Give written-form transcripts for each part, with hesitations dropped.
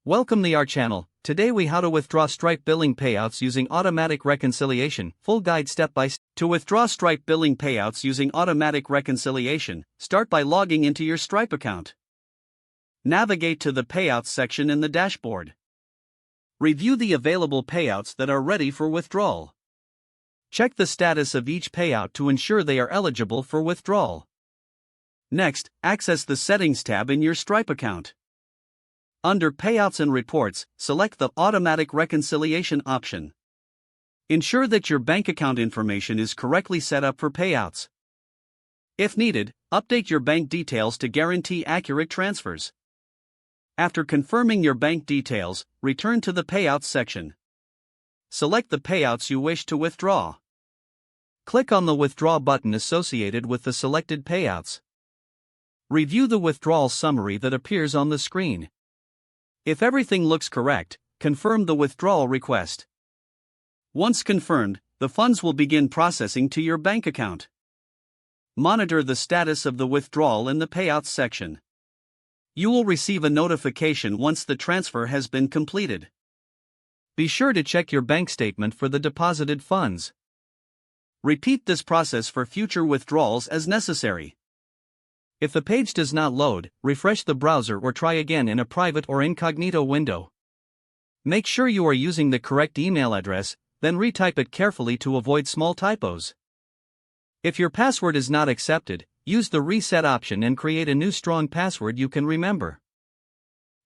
Welcome to our channel. Today we how to withdraw Stripe billing payouts using automatic reconciliation. Full guide step by step. To withdraw Stripe billing payouts using automatic reconciliation, start by logging into your Stripe account. Navigate to the payouts section in the dashboard. Review the available payouts that are ready for withdrawal. Check the status of each payout to ensure they are eligible for withdrawal. Next, access the Settings tab in your Stripe account. Under Payouts and Reports, select the Automatic Reconciliation option. Ensure that your bank account information is correctly set up for payouts. If needed, update your bank details to guarantee accurate transfers. After confirming your bank details, return to the Payouts section. Select the payouts you wish to withdraw. Click on the Withdraw button associated with the selected payouts. Review the withdrawal summary that appears on the screen. If everything looks correct, confirm the withdrawal request. Once confirmed, the funds will begin processing to your bank account. Monitor the status of the withdrawal in the Payouts section. You will receive a notification once the transfer has been completed. Be sure to check your bank statement for the deposited funds. Repeat this process for future withdrawals as necessary. If the page does not load, refresh the browser or try again in a private or incognito window. Make sure you are using the correct email address, then retype it carefully to avoid small typos. If your password is not accepted, use the reset option and create a new strong password you can remember.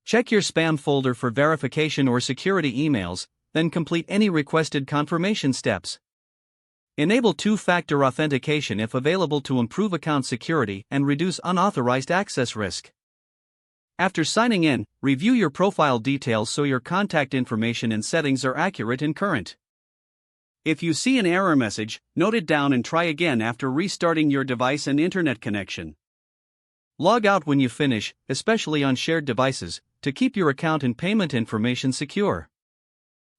Check your spam folder for verification or security emails, then complete any requested confirmation steps. Enable two-factor authentication if available to improve account security and reduce unauthorized access risk. After signing in, review your profile details so your contact information and settings are accurate and current. If you see an error message, note it down and try again after restarting your device and internet connection. Log out when you finish, especially on shared devices, to keep your account and payment information secure.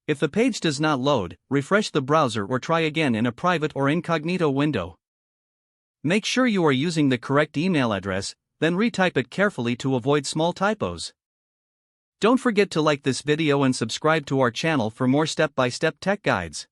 If the page does not load, refresh the browser or try again in a private or incognito window. Make sure you are using the correct email address, then retype it carefully to avoid small typos. Don't forget to like this video and subscribe to our channel for more step-by-step tech guides.